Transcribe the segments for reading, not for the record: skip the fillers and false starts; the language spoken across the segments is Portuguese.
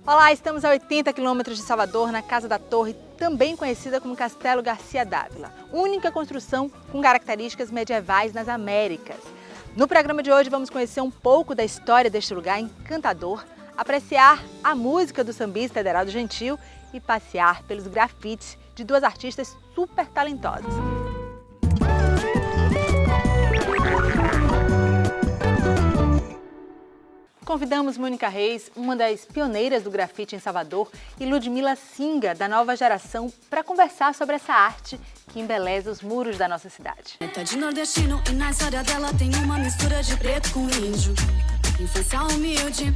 Olá, estamos a 80 quilômetros de Salvador, na Casa da Torre, também conhecida como Castelo Garcia Dávila, única construção com características medievais nas Américas. No programa de hoje vamos conhecer um pouco da história deste lugar encantador, apreciar a música do sambista Ederaldo Gentil e passear pelos grafites de duas artistas super talentosas. Convidamos Mônica Reis, uma das pioneiras do grafite em Salvador, e Ludmila Singa, da nova geração, para conversar sobre essa arte que embeleza os muros da nossa cidade. Tá de nordestino e na história dela tem uma mistura de preto com índio. Infância humilde,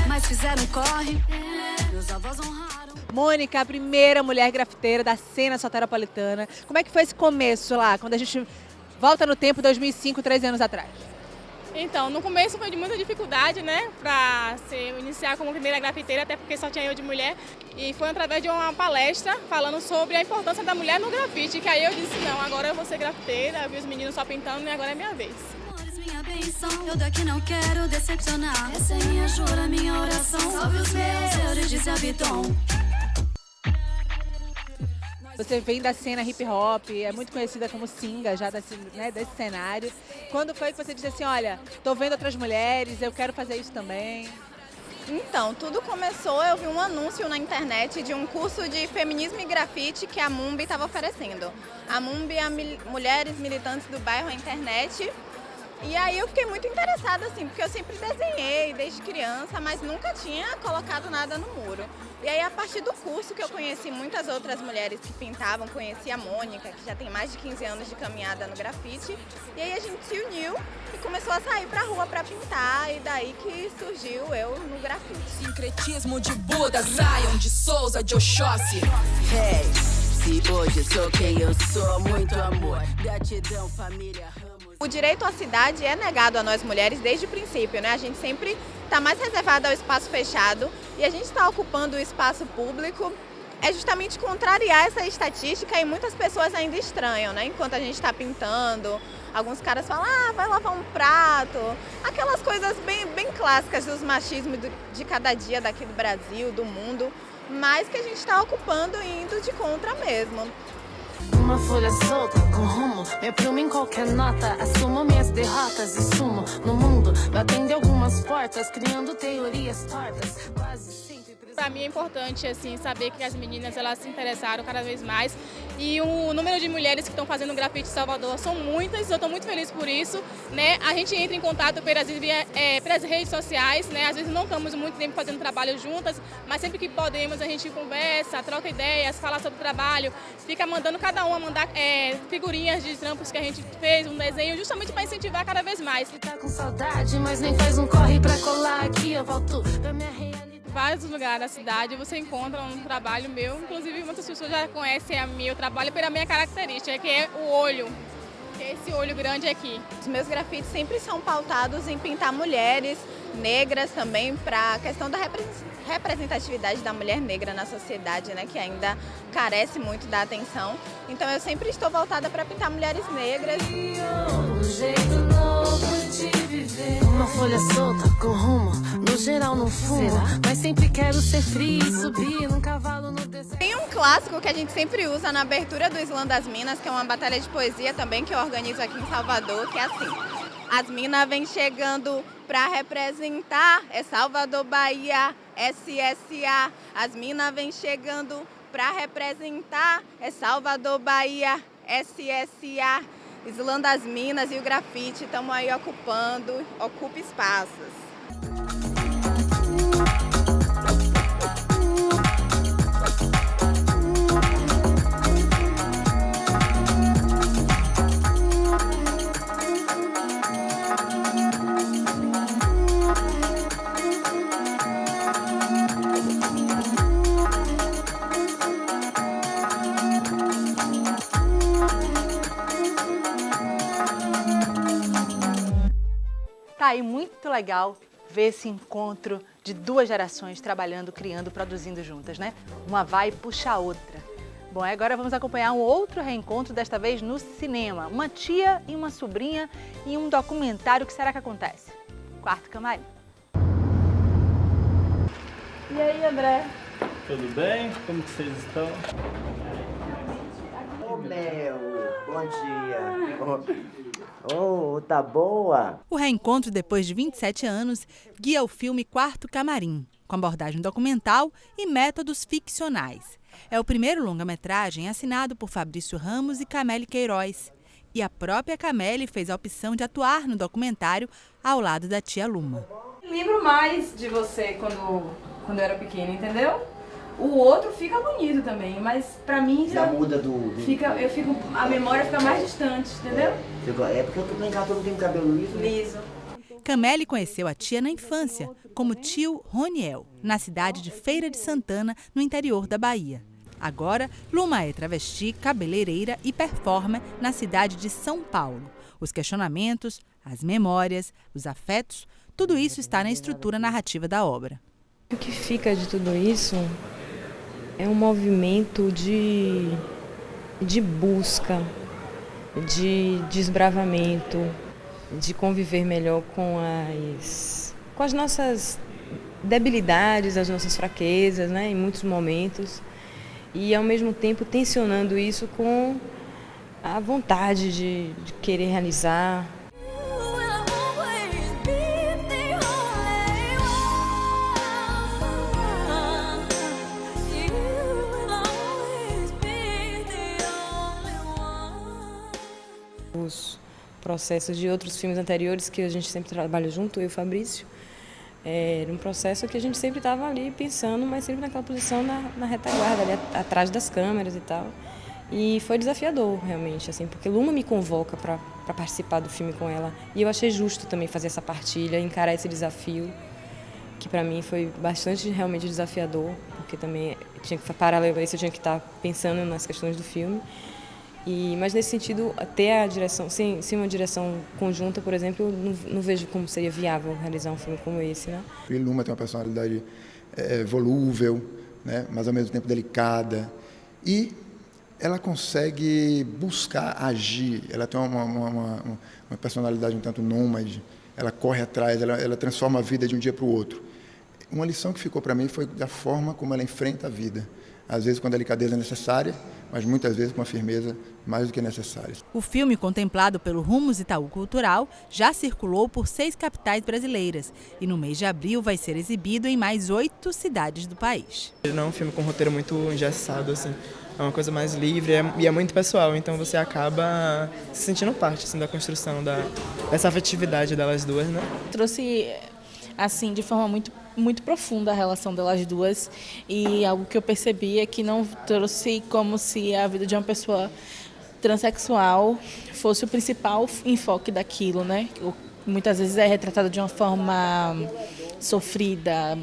mas fizeram corre, meus avós honraram. Mônica, a primeira mulher grafiteira da cena soteropolitana. Como é que foi esse começo lá, quando a gente volta no tempo, 2005, 13 anos atrás? Então, no começo foi de muita dificuldade, né, para se iniciar como primeira grafiteira, até porque só tinha eu de mulher. E foi através de uma palestra falando sobre a importância da mulher no grafite, que aí eu disse, não, agora eu vou ser grafiteira, eu vi os meninos só pintando e agora é minha vez. Minha benção, eu daqui não quero decepcionar. Essa é minha jura, minha oração. Salve os meus, Eurídice Abiton. Você vem da cena hip hop, é muito conhecida como Singa já desse cenário. Quando foi que você disse assim, olha, tô vendo outras mulheres, eu quero fazer isso também? Então, tudo começou, eu vi um anúncio na internet de um curso de feminismo e grafite que a MUMB estava oferecendo. A MUMB é a Mulheres Militantes do Bairro à Internet. E aí eu fiquei muito interessada, assim, porque eu sempre desenhei desde criança, mas nunca tinha colocado nada no muro. E aí, a partir do curso que eu conheci muitas outras mulheres que pintavam, conheci a Mônica, que já tem mais de 15 anos de caminhada no grafite. E aí a gente se uniu e começou a sair pra rua pra pintar, e daí que surgiu eu no grafite. Sincretismo de Buda, Zion, de Souza, de Oxóssi. Hey, se hoje sou quem eu sou, muito amor, gratidão, família. O direito à cidade é negado a nós mulheres desde o princípio, né? A gente sempre está mais reservada ao espaço fechado e a gente está ocupando o espaço público. É justamente contrariar essa estatística e muitas pessoas ainda estranham, né? Enquanto a gente está pintando, alguns caras falam, vai lavar um prato. Aquelas coisas bem clássicas dos machismos de cada dia daqui do Brasil, do mundo, mas que a gente está ocupando e indo de contra mesmo. Uma folha solta com rumo, meu prumo em qualquer nota. Assumo minhas derrotas e sumo no mundo, batendo algumas portas, criando teorias tortas, quase sempre. Para mim é importante assim saber que as meninas elas se interessaram cada vez mais e o número de mulheres que estão fazendo grafite em Salvador são muitas. Eu estou muito feliz por isso, né? A gente entra em contato pelas redes sociais, né? Às vezes não estamos muito tempo fazendo trabalho juntas, mas sempre que podemos a gente conversa, troca ideias, fala sobre o trabalho, fica mandando cada uma mandar figurinhas de trampos que a gente fez, um desenho, justamente para incentivar cada vez mais. Tá com saudade, mas nem faz um corre pra colar aqui, eu volto pra minha realidade. Vários lugares da cidade você encontra um trabalho meu, inclusive muitas pessoas já conhecem meu trabalho pela minha característica, que é o olho, que é esse olho grande aqui. Os meus grafites sempre são pautados em pintar mulheres negras também, para a questão da representatividade da mulher negra na sociedade, né, que ainda carece muito da atenção. Então eu sempre estou voltada para pintar mulheres negras. Um jeito novo de viver. Uma folha solta com rumo, no geral não fumo, mas sempre quero ser free, subir num cavalo no deserto. Tem um clássico que a gente sempre usa na abertura do Slam das Minas, que é uma batalha de poesia também que eu organizo aqui em Salvador, que é assim: as minas vêm chegando pra representar, é Salvador, Bahia, SSA. As minas vêm chegando pra representar, é Salvador, Bahia, SSA. Slam das Minas e o grafite estamos aí ocupa espaços. Tá aí muito legal ver esse encontro de duas gerações trabalhando, criando, produzindo juntas, né? Uma vai e puxa a outra. Bom, agora vamos acompanhar um outro reencontro, desta vez no cinema. Uma tia e uma sobrinha em um documentário. O que será que acontece? Quarto Camarim. E E aí, André? Tudo bem? Como que vocês estão? Ô, Mel, bom dia. Tá boa? O reencontro depois de 27 anos guia o filme Quarto Camarim, com abordagem documental e métodos ficcionais. É o primeiro longa-metragem assinado por Fabrício Ramos e Cameli Queiroz. E a própria Cameli fez a opção de atuar no documentário ao lado da tia Luma. Lembro mais de você quando eu era pequena, entendeu? O outro fica bonito também, mas pra mim Já muda a memória fica mais distante, entendeu? É porque eu tô brincando, todo mundo tem cabelo liso, né? Liso. Cameli conheceu a tia na infância, como tio Roniel, na cidade de Feira de Santana, no interior da Bahia. Agora, Luma é travesti, cabeleireira e performer na cidade de São Paulo. Os questionamentos, as memórias, os afetos, tudo isso está na estrutura narrativa da obra. O que fica de tudo isso é um movimento de busca, de desbravamento, de conviver melhor com as nossas debilidades, as nossas fraquezas, né, em muitos momentos. E, ao mesmo tempo, tensionando isso com a vontade de querer realizar. Os processos de outros filmes anteriores que a gente sempre trabalha junto, eu e o Fabrício, era um processo que a gente sempre estava ali pensando, mas sempre naquela posição na retaguarda, ali atrás das câmeras e tal. E foi desafiador, realmente, assim, porque Luma me convoca para participar do filme com ela. E eu achei justo também fazer essa partilha, encarar esse desafio, que para mim foi bastante realmente desafiador, porque também paralelo a isso eu tinha que estar pensando nas questões do filme. Mas nesse sentido, ter a direção, sem uma direção conjunta, por exemplo, eu não vejo como seria viável realizar um filme como esse, né? Luma tem uma personalidade volúvel, né, mas ao mesmo tempo delicada, e ela consegue buscar agir. Ela tem uma personalidade um tanto nômade, ela corre atrás, ela transforma a vida de um dia para o outro. Uma lição que ficou para mim foi da forma como ela enfrenta a vida. Às vezes com a delicadeza necessária, mas muitas vezes com a firmeza mais do que necessária. O filme, contemplado pelo Rumos Itaú Cultural, já circulou por 6 capitais brasileiras e no mês de abril vai ser exibido em mais 8 cidades do país. Não é um filme com um roteiro muito engessado, assim. É uma coisa mais livre e é muito pessoal, então você acaba se sentindo parte assim, da construção dessa afetividade delas duas, né? Trouxe assim de forma muito profunda a relação delas duas, e algo que eu percebi é que não trouxe como se a vida de uma pessoa transexual fosse o principal enfoque daquilo, né? Muitas vezes é retratado de uma forma sofrida,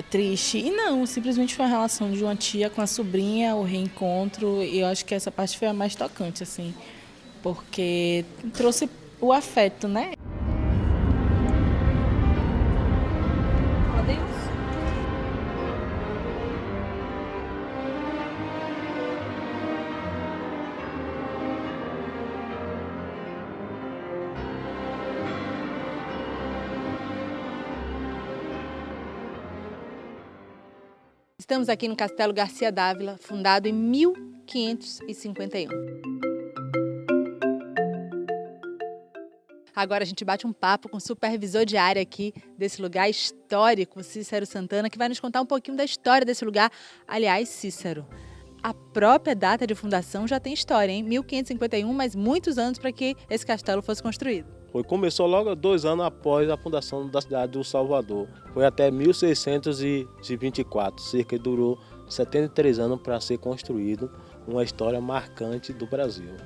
triste, e não, simplesmente foi a relação de uma tia com a sobrinha, o reencontro, e eu acho que essa parte foi a mais tocante, assim, porque trouxe o afeto, né? Estamos aqui no Castelo Garcia Dávila, fundado em 1551. Agora a gente bate um papo com o supervisor de área aqui desse lugar histórico, Cícero Santana, que vai nos contar um pouquinho da história desse lugar. Aliás, Cícero, a própria data de fundação já tem história, hein? 1551, mas muitos anos para que esse castelo fosse construído. Começou logo 2 anos após a fundação da cidade do Salvador. Foi até 1624, cerca de durou 73 anos para ser construído, uma história marcante do Brasil.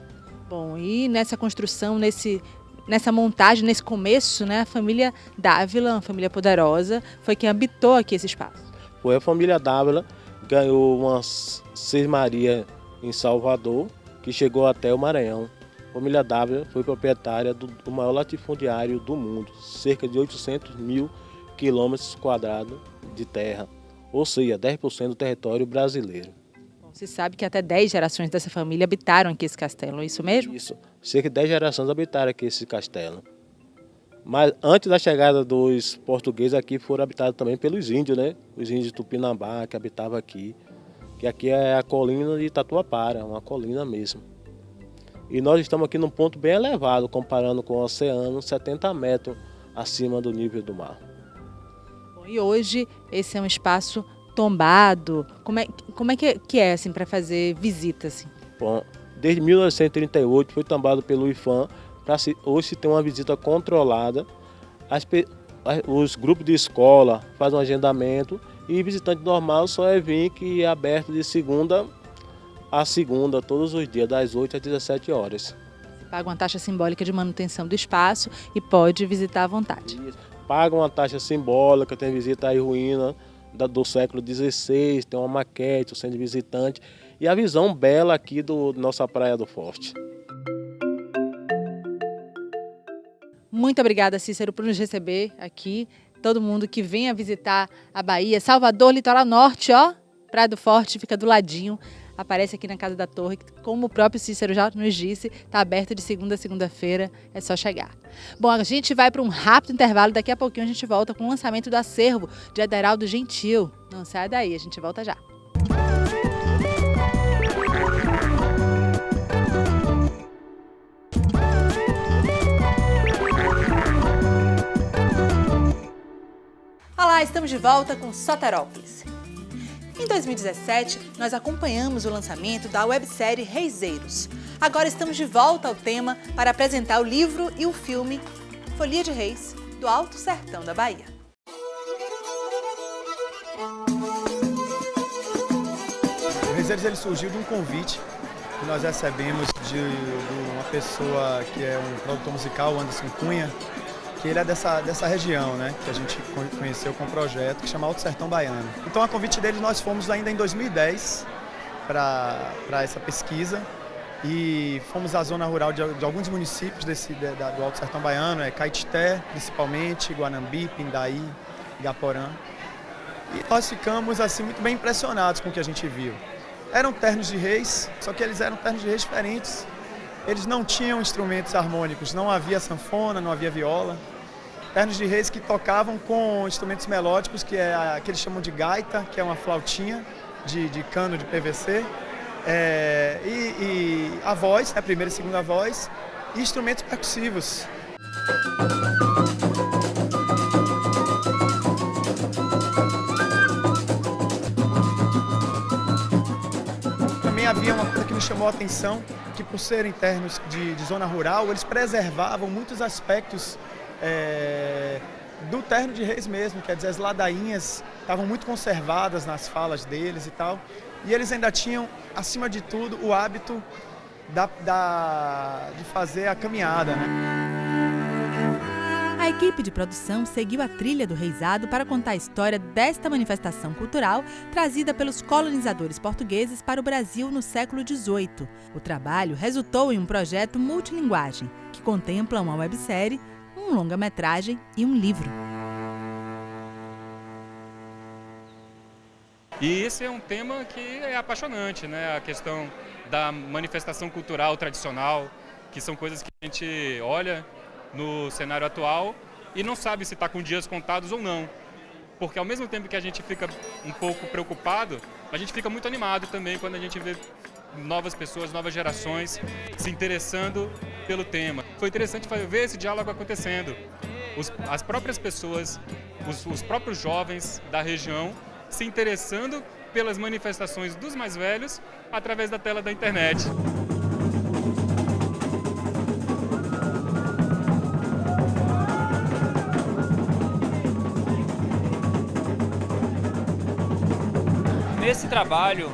Bom, e nessa construção, nessa montagem, nesse começo, né, a família Dávila, uma família poderosa, foi quem habitou aqui esse espaço. Foi a família Dávila, ganhou uma cismaria em Salvador, que chegou até o Maranhão. A família Dávila foi proprietária do maior latifundiário do mundo, cerca de 800 mil quilômetros quadrados de terra, ou seja, 10% do território brasileiro. Bom, se sabe que até 10 gerações dessa família habitaram aqui esse castelo, é isso mesmo? Isso, cerca de 10 gerações habitaram aqui esse castelo. Mas antes da chegada dos portugueses aqui foram habitados também pelos índios, né? Os índios de Tupinambá que habitavam aqui. Que aqui é a colina de Tatuapara, uma colina mesmo. E nós estamos aqui num ponto bem elevado, comparando com o oceano, 70 metros acima do nível do mar. Bom, e hoje esse é um espaço tombado. Como é que é assim, para fazer visita? Assim? Bom, desde 1938 foi tombado pelo IFAM. Hoje se tem uma visita controlada. Os grupos de escola fazem um agendamento e visitante normal só é vir que é aberto de segunda a segunda, todos os dias, das 8 às 17 horas. Você paga uma taxa simbólica de manutenção do espaço e pode visitar à vontade. Paga uma taxa simbólica, tem visita aí ruína do século XVI, tem uma maquete, o centro de visitante e a visão bela aqui da nossa Praia do Forte. Muito obrigada, Cícero, por nos receber aqui. Todo mundo que venha visitar a Bahia, Salvador, Litoral Norte, ó, Praia do Forte, fica do ladinho. Aparece aqui na Casa da Torre, como o próprio Cícero já nos disse, está aberto de segunda a segunda-feira, é só chegar. Bom, a gente vai para um rápido intervalo, daqui a pouquinho a gente volta com o lançamento do acervo de Aderaldo Gentil. Não sai daí, a gente volta já. Olá, estamos de volta com Soterópolis. Em 2017, nós acompanhamos o lançamento da websérie Reiseiros. Agora estamos de volta ao tema para apresentar o livro e o filme Folia de Reis, do Alto Sertão da Bahia. O Reiseiros ele surgiu de um convite que nós recebemos de uma pessoa que é um produtor musical, Anderson Cunha, que ele é dessa região, né, que a gente conheceu com um projeto que chama Alto Sertão Baiano. Então, a convite dele, nós fomos ainda em 2010 para essa pesquisa e fomos à zona rural de alguns municípios do Alto Sertão Baiano, Caetité, principalmente, Guanambi, Pindaí, Igaporã. E nós ficamos assim muito bem impressionados com o que a gente viu. Eram ternos de reis, só que eles eram ternos de reis diferentes. Eles não tinham instrumentos harmônicos, não havia sanfona, não havia viola. Ternos de reis que tocavam com instrumentos melódicos, que eles chamam de gaita, que é uma flautinha de cano de PVC, e a voz, a primeira e segunda voz, e instrumentos percussivos. Também havia uma coisa que me chamou a atenção, que por serem ternos de zona rural, eles preservavam muitos aspectos do terno de reis mesmo, quer dizer, as ladainhas estavam muito conservadas nas falas deles e tal, e eles ainda tinham, acima de tudo, o hábito de fazer a caminhada, né? A equipe de produção seguiu a trilha do Reisado para contar a história desta manifestação cultural trazida pelos colonizadores portugueses para o Brasil no século XVIII. O trabalho resultou em um projeto multilinguagem, que contempla uma websérie, um longa-metragem e um livro. E esse é um tema que é apaixonante, né? A questão da manifestação cultural tradicional, que são coisas que a gente olha no cenário atual e não sabe se está com dias contados ou não. Porque ao mesmo tempo que a gente fica um pouco preocupado, a gente fica muito animado também quando a gente vê novas pessoas, novas gerações se interessando pelo tema. Foi interessante ver esse diálogo acontecendo. As próprias pessoas, os próprios jovens da região se interessando pelas manifestações dos mais velhos através da tela da internet. Nesse trabalho,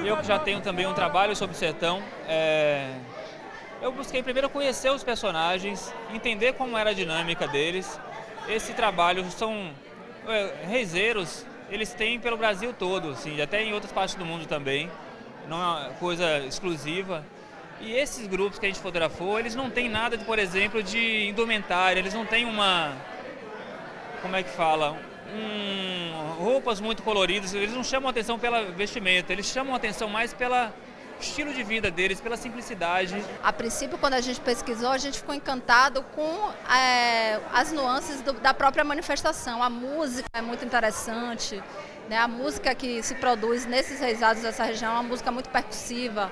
eu que já tenho também um trabalho sobre o sertão, eu busquei primeiro conhecer os personagens, entender como era a dinâmica deles. Esse trabalho são reiseiros, eles têm pelo Brasil todo, assim, até em outras partes do mundo também, não é uma coisa exclusiva. E esses grupos que a gente fotografou, eles não têm nada, por exemplo, de indumentária, eles não têm uma, como é que fala, roupas muito coloridas, eles não chamam atenção pela vestimenta, eles chamam atenção mais estilo de vida deles, pela simplicidade. A princípio, quando a gente pesquisou, a gente ficou encantado com as nuances da própria manifestação. A música é muito interessante, né? A música que se produz nesses reisados dessa região é uma música muito percussiva,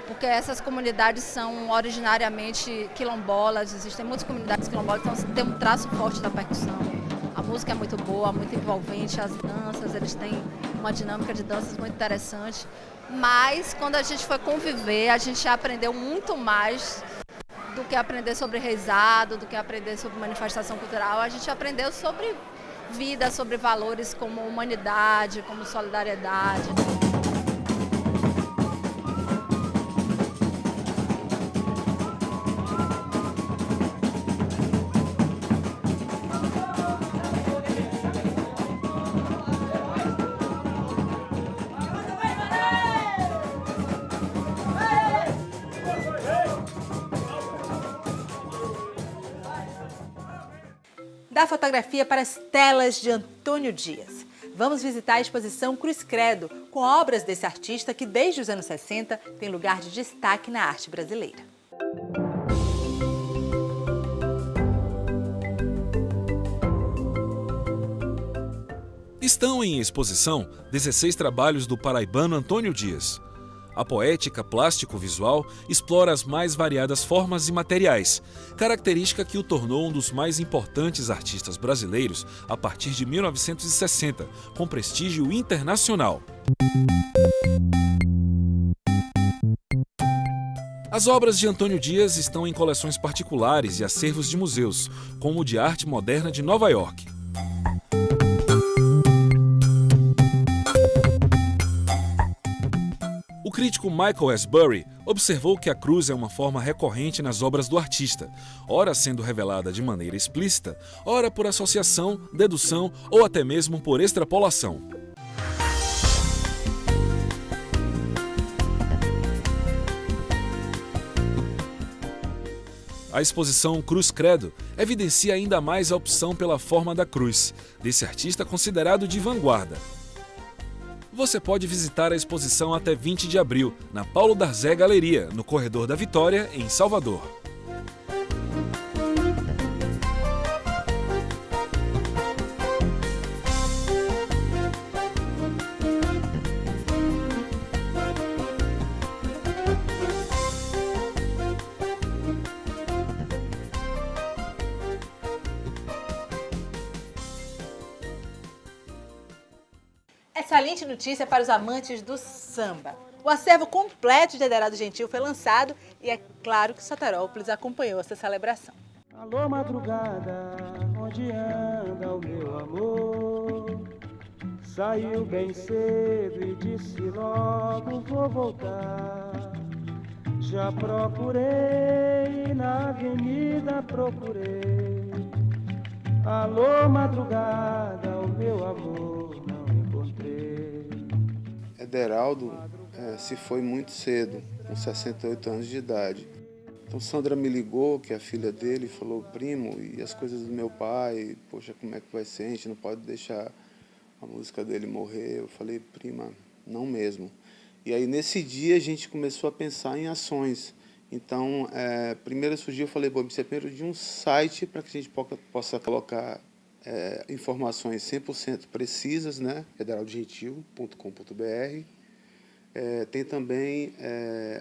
porque essas comunidades são originariamente quilombolas, existem muitas comunidades quilombolas, então tem um traço forte da percussão. A música é muito boa, muito envolvente, as danças, eles têm uma dinâmica de danças muito interessante. Mas quando a gente foi conviver, a gente aprendeu muito mais do que aprender sobre reisado, do que aprender sobre manifestação cultural. A gente aprendeu sobre vida, sobre valores como humanidade, como solidariedade. Da fotografia para as telas de Antônio Dias. Vamos visitar a exposição Cruz Credo, com obras desse artista que desde os anos 60 tem lugar de destaque na arte brasileira. Estão em exposição 16 trabalhos do paraibano Antônio Dias. A poética plástico-visual explora as mais variadas formas e materiais, característica que o tornou um dos mais importantes artistas brasileiros a partir de 1960, com prestígio internacional. As obras de Antônio Dias estão em coleções particulares e acervos de museus, como o de arte moderna de Nova York. O crítico Michael Asbury observou que a cruz é uma forma recorrente nas obras do artista, ora sendo revelada de maneira explícita, ora por associação, dedução ou até mesmo por extrapolação. A exposição Cruz Credo evidencia ainda mais a opção pela forma da cruz, desse artista considerado de vanguarda. Você pode visitar a exposição até 20 de abril, na Paulo Darzé Galeria, no Corredor da Vitória, em Salvador. Excelente notícia para os amantes do samba. O acervo completo de Ederaldo Gentil foi lançado e é claro que Soterópolis acompanhou essa celebração. Alô, madrugada, onde anda o meu amor? Saiu bem cedo e disse logo vou voltar. Já procurei, na avenida procurei. Alô, madrugada, o meu amor. Ederaldo se foi muito cedo, com 68 anos de idade. Então Sandra me ligou, que é a filha dele, e falou, primo, e as coisas do meu pai, poxa, como é que vai ser? A gente não pode deixar a música dele morrer. Eu falei, prima, não mesmo. E aí nesse dia a gente começou a pensar em ações. Então, primeiro surgiu, eu falei, bom, precisa primeiro de um site para que a gente possa colocar informações 100% precisas, né? ederaldogentil.com.br. Tem também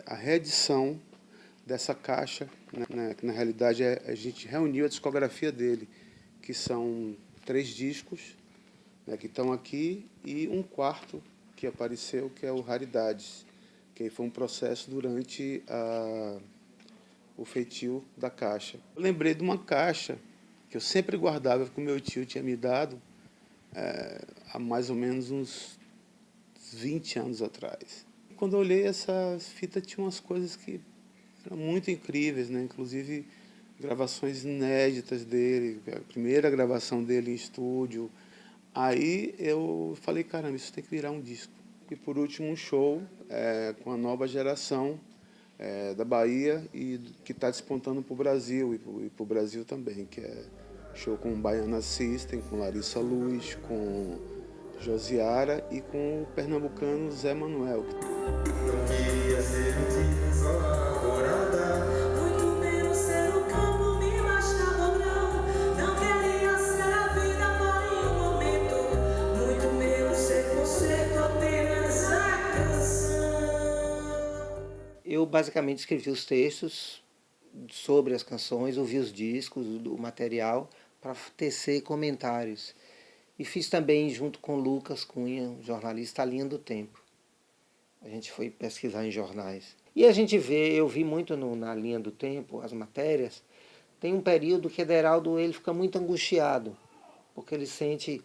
a reedição dessa caixa, né? Que na realidade a gente reuniu a discografia dele, que são 3 discos, né, que estão aqui, e um quarto que apareceu, que é o Raridades, que foi um processo durante o feitio da caixa. Eu lembrei de uma caixa que eu sempre guardava, que o meu tio tinha me dado há mais ou menos uns 20 anos atrás. Quando eu olhei essa fita, tinha umas coisas que eram muito incríveis, né? Inclusive gravações inéditas dele, a primeira gravação dele em estúdio. Aí eu falei, caramba, isso tem que virar um disco. E por último, um show com a nova geração da Bahia e que está despontando para o Brasil e para o Brasil também, que é show com o Baiana System, com Larissa Luz, com Josiara e com o pernambucano Zé Manuel. Eu basicamente escrevi os textos sobre as canções, ouvi os discos, o material, para tecer comentários. E fiz também, junto com Lucas Cunha, jornalista, a linha do tempo. A gente foi pesquisar em jornais. E a gente vê, eu vi muito na linha do tempo, as matérias, tem um período que Ederaldo ele fica muito angustiado, porque ele sente,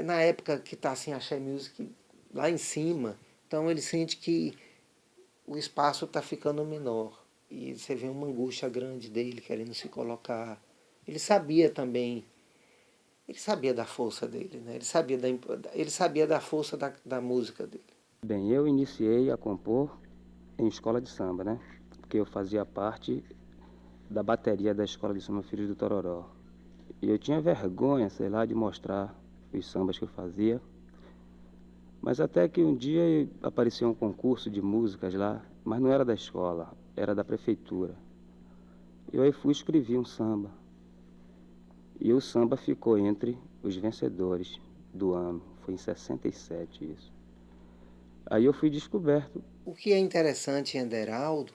na época que está assim, Axé Music lá em cima, então ele sente que o espaço está ficando menor. E você vê uma angústia grande dele, querendo se colocar. Ele sabia também, ele sabia da força dele, né? Ele sabia da força da música dele. Bem, eu iniciei a compor em escola de samba, né? Porque eu fazia parte da bateria da escola de samba Filhos do Tororó. E eu tinha vergonha, sei lá, de mostrar os sambas que eu fazia. Mas até que um dia apareceu um concurso de músicas lá, mas não era da escola, era da prefeitura. Eu aí fui e escrevi um samba. E o samba ficou entre os vencedores do ano. Foi em 67 isso. Aí eu fui descoberto. O que é interessante em Ederaldo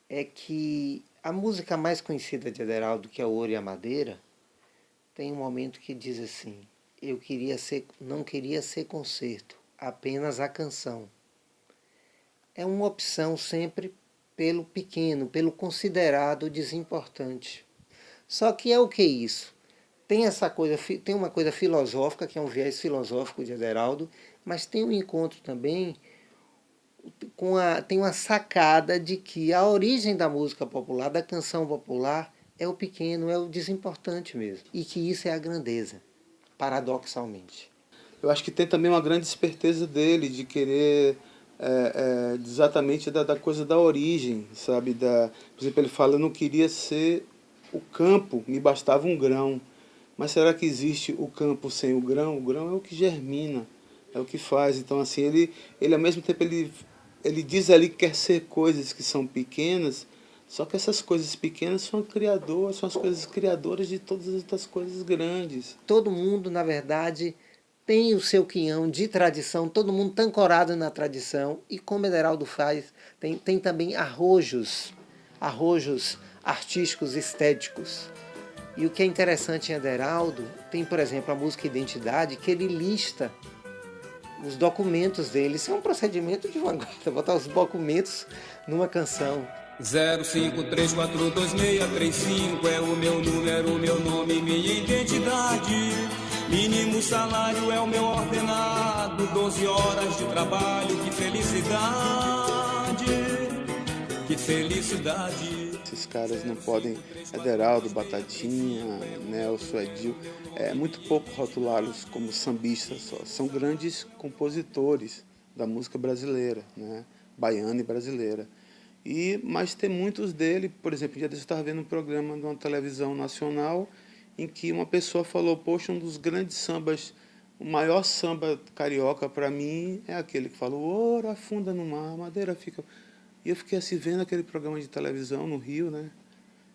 é que a música mais conhecida de Ederaldo, que é o Ouro e a Madeira, tem um momento que diz assim: não queria ser concerto, apenas a canção. É uma opção sempre pelo pequeno, pelo considerado desimportante. Só que é o que isso? Tem uma coisa filosófica, que é um viés filosófico de Ederaldo, mas tem um encontro também tem uma sacada de que a origem da música popular, da canção popular, é o pequeno, é o desimportante mesmo. E que isso é a grandeza, paradoxalmente. Eu acho que tem também uma grande esperteza dele de querer exatamente da coisa da origem, sabe? Por exemplo, ele fala: eu não queria ser o campo, me bastava um grão. Mas será que existe o campo sem o grão? O grão é o que germina, é o que faz. Então, assim, ele ao mesmo tempo, ele diz ali que quer ser coisas que são pequenas, só que essas coisas pequenas são as coisas criadoras de todas as outras coisas grandes. Todo mundo, na verdade, tem o seu quinhão de tradição, todo mundo está ancorado na tradição, e como Ederaldo faz, tem também arrojos artísticos, estéticos. E o que é interessante em Ederaldo, tem, por exemplo, a música Identidade, que ele lista os documentos dele. Isso é um procedimento de vanguarda, botar os documentos numa canção. 05342635 é o meu número, meu nome, minha identidade. Mínimo salário é o meu ordenado, 12 horas de trabalho, que felicidade, que felicidade. Esses caras não podem, Ederaldo, Batatinha, Nelson, Edil, é muito pouco rotulá-los como sambistas só. São grandes compositores da música brasileira, né? Baiana e brasileira. Mas tem muitos dele, por exemplo, um dia desse eu estava vendo um programa de uma televisão nacional em que uma pessoa falou: poxa, um dos grandes sambas, o maior samba carioca para mim é aquele que fala: o ouro afunda no mar, a madeira fica... E eu fiquei assim vendo aquele programa de televisão no Rio, né?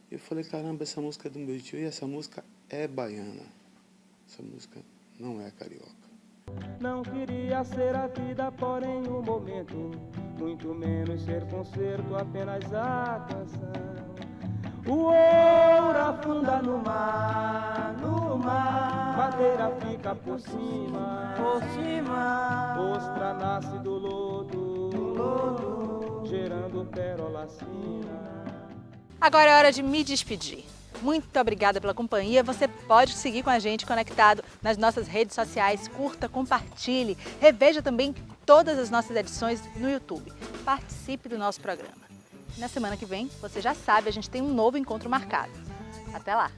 E eu falei: caramba, essa música é do meu tio e essa música é baiana. Essa música não é carioca. Não queria ser a vida, porém um momento, muito menos ser concerto, apenas a canção. O ouro afunda no mar, madeira fica por cima, ostra nasce do lodo, gerando pérola fina. Agora é hora de me despedir. Muito obrigada pela companhia. Você pode seguir com a gente conectado nas nossas redes sociais. Curta, compartilhe. Reveja também todas as nossas edições no YouTube. Participe do nosso programa. Na semana que vem, você já sabe, a gente tem um novo encontro marcado. Até lá!